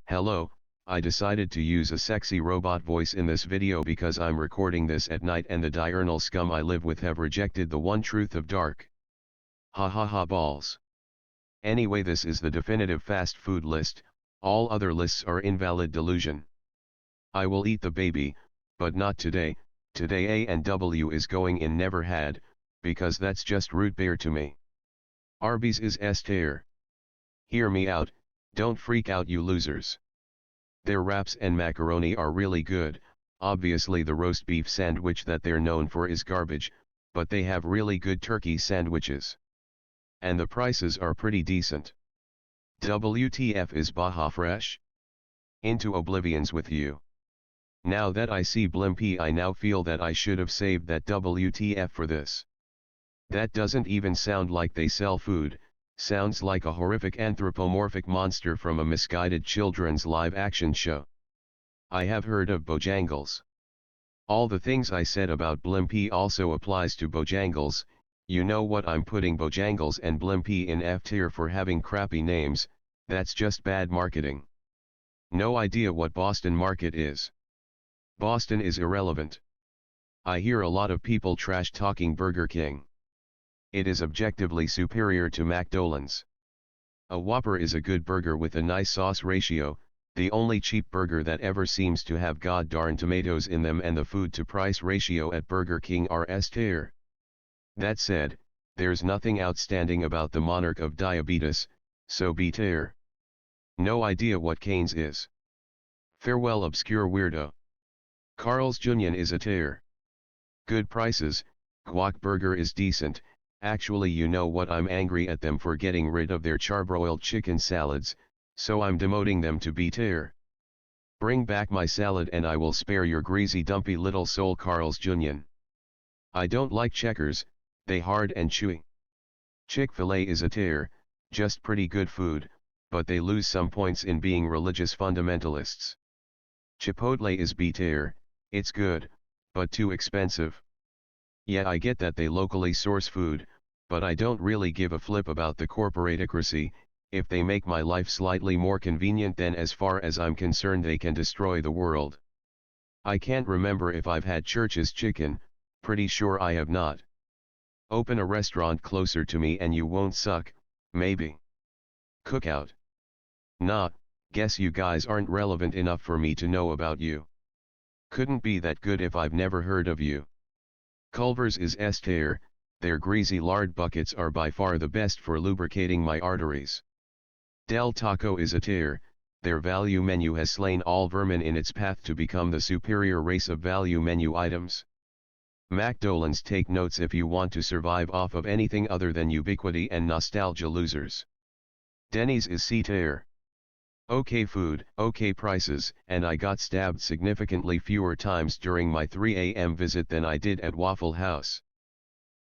Hello, I decided to use a sexy robot voice in this video because I'm recording this at night and the diurnal scum I live with have rejected the one truth of dark. Ha ha ha balls. Anyway, this is the definitive fast food list, all other lists are invalid delusion. I will eat the baby, but not today. Today A&W is going in never had, because that's just root beer to me. Arby's is S tier. Hear me out, don't freak out you losers. Their wraps and macaroni are really good, obviously the roast beef sandwich that they're known for is garbage, but they have really good turkey sandwiches. And the prices are pretty decent. WTF is Baja Fresh? Into oblivions with you. Now that I see Blimpie, I now feel that I should have saved that WTF for this. That doesn't even sound like they sell food, sounds like a horrific anthropomorphic monster from a misguided children's live-action show. I have heard of Bojangles. All the things I said about Blimpie also applies to Bojangles. You know what, I'm putting Bojangles and Blimpie in F tier for having crappy names, that's just bad marketing. No idea what Boston Market is. Boston is irrelevant. I hear a lot of people trash talking Burger King. It is objectively superior to McDonald's. A Whopper is a good burger with a nice sauce ratio, the only cheap burger that ever seems to have god-darn tomatoes in them, and the food to price ratio at Burger King are S tier. That said, there's nothing outstanding about the monarch of diabetes, so B tier. No idea what Cane's is. Farewell obscure weirdo. Carl's Jr. is a tier. Good prices, Guac Burger is decent, actually you know what, I'm angry at them for getting rid of their charbroiled chicken salads, so I'm demoting them to B tier. Bring back my salad and I will spare your greasy dumpy little soul Carl's Jr. I don't like Checkers, they hard and chewy. Chick-fil-A is a tier, just pretty good food, but they lose some points in being religious fundamentalists. Chipotle is B tier, it's good, but too expensive. Yeah, I get that they locally source food, but I don't really give a flip about the corporatocracy. If they make my life slightly more convenient, then as far as I'm concerned they can destroy the world. I can't remember if I've had Church's Chicken, pretty sure I have not. Open a restaurant closer to me and you won't suck, maybe. Cookout. Nah, guess you guys aren't relevant enough for me to know about you. Couldn't be that good if I've never heard of you. Culver's is S tier, their greasy lard buckets are by far the best for lubricating my arteries. Del Taco is a tier, their value menu has slain all vermin in its path to become the superior race of value menu items. McDonald's, take notes if you want to survive off of anything other than ubiquity and nostalgia, losers. Denny's is C tier. Okay food, okay prices, and I got stabbed significantly fewer times during my 3 a.m. visit than I did at Waffle House.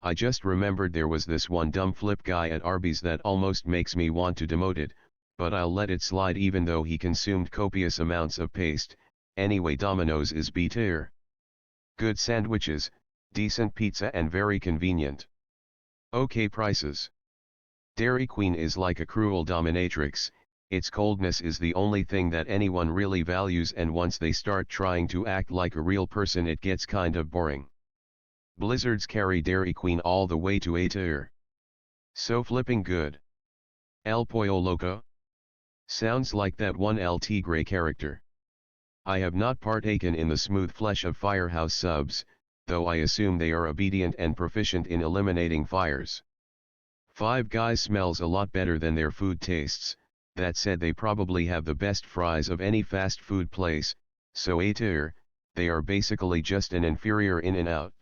I just remembered there was this one dumb flip guy at Arby's that almost makes me want to demote it, but I'll let it slide even though he consumed copious amounts of paste. Anyway, Domino's is B tier. Good sandwiches, decent pizza and very convenient. Okay prices. Dairy Queen is like a cruel dominatrix, its coldness is the only thing that anyone really values, and once they start trying to act like a real person it gets kind of boring. Blizzards carry Dairy Queen all the way to A tier. So flipping good. El Pollo Loco? Sounds like that one El Tigre character. I have not partaken in the smooth flesh of Firehouse subs, though I assume they are obedient and proficient in eliminating fires. Five Guys smells a lot better than their food tastes. That said, they probably have the best fries of any fast food place, so A tier, they are basically just an inferior In-N-Out.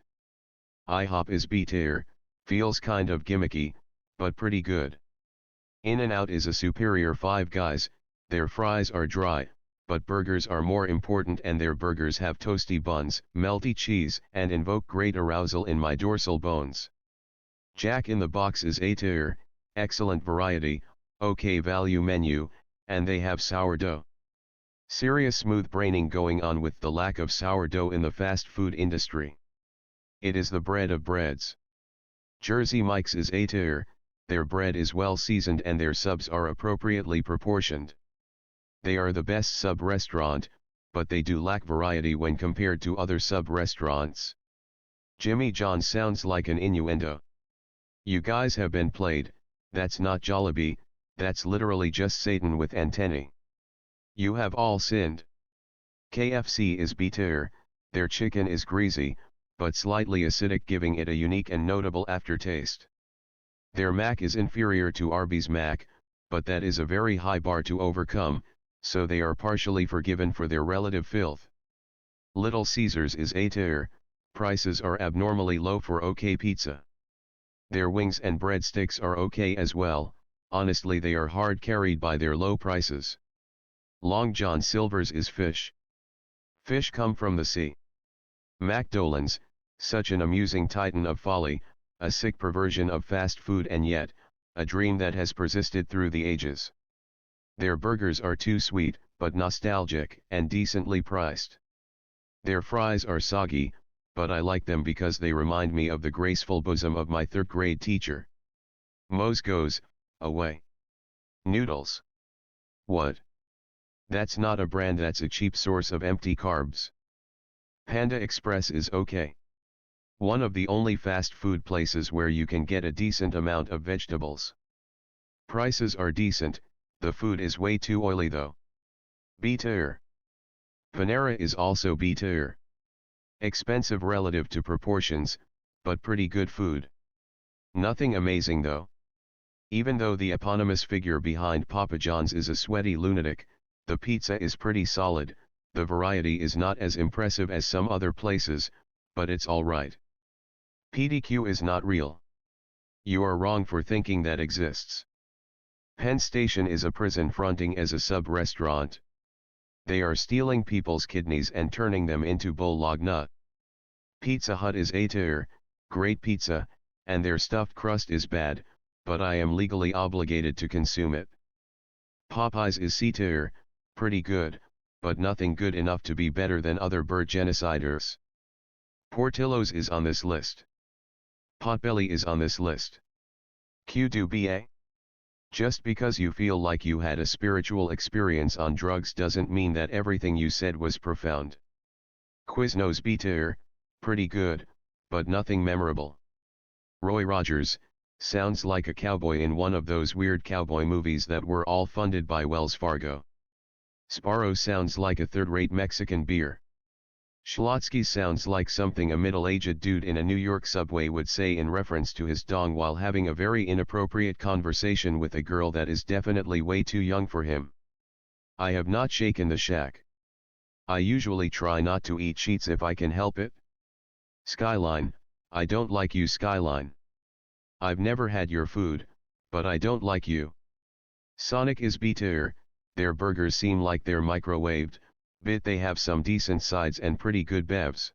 IHOP is B tier, feels kind of gimmicky, but pretty good. In-N-Out is a superior Five Guys, their fries are dry, but burgers are more important, and their burgers have toasty buns, melty cheese, and invoke great arousal in my dorsal bones. Jack in the Box is A tier, excellent variety, okay value menu, and they have sourdough. Serious smooth braining going on with the lack of sourdough in the fast food industry. It is the bread of breads. Jersey Mike's is A tier, their bread is well seasoned and their subs are appropriately proportioned. They are the best sub-restaurant, but they do lack variety when compared to other sub-restaurants. Jimmy John's sounds like an innuendo. You guys have been played, that's not Jollibee, that's literally just Satan with antennae. You have all sinned. KFC is B-tier, their chicken is greasy, but slightly acidic, giving it a unique and notable aftertaste. Their mac is inferior to Arby's mac, but that is a very high bar to overcome, so they are partially forgiven for their relative filth. Little Caesars is A-tier, prices are abnormally low for OK pizza. Their wings and breadsticks are okay as well, honestly they are hard carried by their low prices. Long John Silver's is fish. Fish come from the sea. McDolland's, such an amusing titan of folly, a sick perversion of fast food and yet, a dream that has persisted through the ages. Their burgers are too sweet, but nostalgic and decently priced. Their fries are soggy, but I like them because they remind me of the graceful bosom of my third-grade teacher. Moe's goes away. Noodles. What? That's not a brand, that's a cheap source of empty carbs. Panda Express is okay. One of the only fast food places where you can get a decent amount of vegetables. Prices are decent, the food is way too oily though. B-tier. Panera is also B-tier. Expensive relative to proportions, but pretty good food. Nothing amazing though. Even though the eponymous figure behind Papa John's is a sweaty lunatic, the pizza is pretty solid, the variety is not as impressive as some other places, but it's alright. PDQ is not real. You are wrong for thinking that exists. Penn Station is a prison fronting as a sub-restaurant. They are stealing people's kidneys and turning them into bologna. Pizza Hut is A-tier, great pizza, and their stuffed crust is bad, but I am legally obligated to consume it. Popeyes is C-tier, pretty good, but nothing good enough to be better than other bird genociders. Portillo's is on this list. Potbelly is on this list. QDBA? Just because you feel like you had a spiritual experience on drugs doesn't mean that everything you said was profound. Quiznos B-tier, pretty good, but nothing memorable. Roy Rogers, sounds like a cowboy in one of those weird cowboy movies that were all funded by Wells Fargo. Sparrow sounds like a third-rate Mexican beer. Schlotsky sounds like something a middle-aged dude in a New York subway would say in reference to his dong while having a very inappropriate conversation with a girl that is definitely way too young for him. I have not shaken the shack. I usually try not to eat sheets if I can help it. Skyline, I don't like you Skyline. I've never had your food, but I don't like you. Sonic is B-tier, their burgers seem like they're microwaved, but they have some decent sides and pretty good bevs.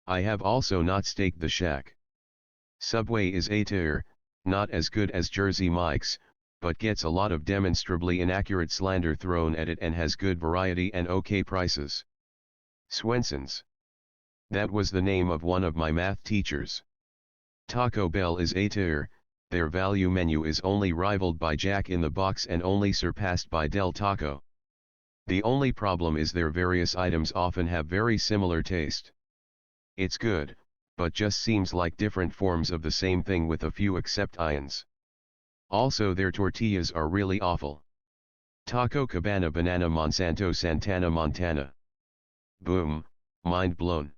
I have also not staked the shack. Subway is A-tier, not as good as Jersey Mike's, but gets a lot of demonstrably inaccurate slander thrown at it and has good variety and okay prices. Swenson's. That was the name of one of my math teachers. Taco Bell is A-tier, their value menu is only rivaled by Jack in the Box and only surpassed by Del Taco. The only problem is their various items often have very similar taste. It's good, but just seems like different forms of the same thing with a few exceptions. Also their tortillas are really awful. Taco Cabana Banana Monsanto Santana Montana. Boom, mind blown.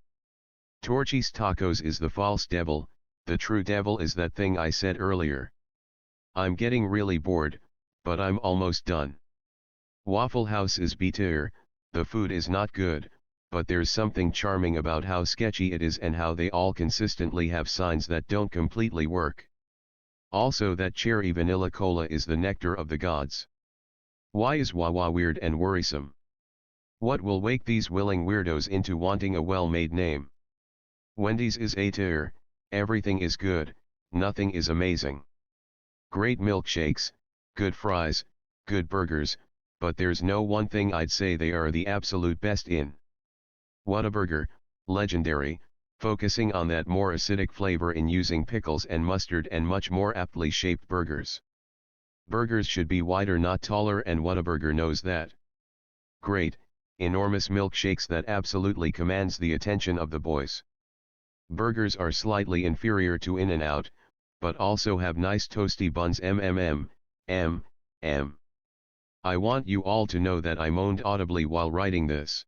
Torchy's Tacos is the false devil, the true devil is that thing I said earlier. I'm getting really bored, but I'm almost done. Waffle House is B-tier, the food is not good, but there's something charming about how sketchy it is and how they all consistently have signs that don't completely work. Also that cherry vanilla cola is the nectar of the gods. Why is Wawa weird and worrisome? What will wake these willing weirdos into wanting a well-made name? Wendy's is A-tier, everything is good, nothing is amazing. Great milkshakes, good fries, good burgers, but there's no one thing I'd say they are the absolute best in. Whataburger, legendary, focusing on that more acidic flavor in using pickles and mustard and much more aptly shaped burgers. Burgers should be wider not taller and Whataburger knows that. Great, enormous milkshakes that absolutely commands the attention of the boys. Burgers are slightly inferior to In-N-Out, but also have nice toasty buns. I want you all to know that I moaned audibly while writing this.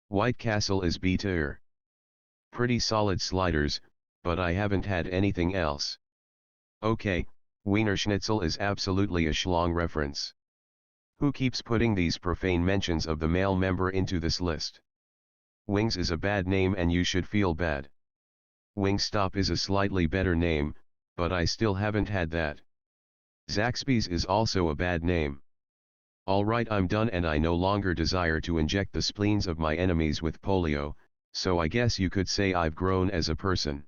White Castle is B-tier. Pretty solid sliders, but I haven't had anything else. Okay, Wiener Schnitzel is absolutely a schlong reference. Who keeps putting these profane mentions of the male member into this list? Wings is a bad name and you should feel bad. Wingstop is a slightly better name, but I still haven't had that. Zaxby's is also a bad name. Alright, I'm done and I no longer desire to inject the spleens of my enemies with polio, so I guess you could say I've grown as a person.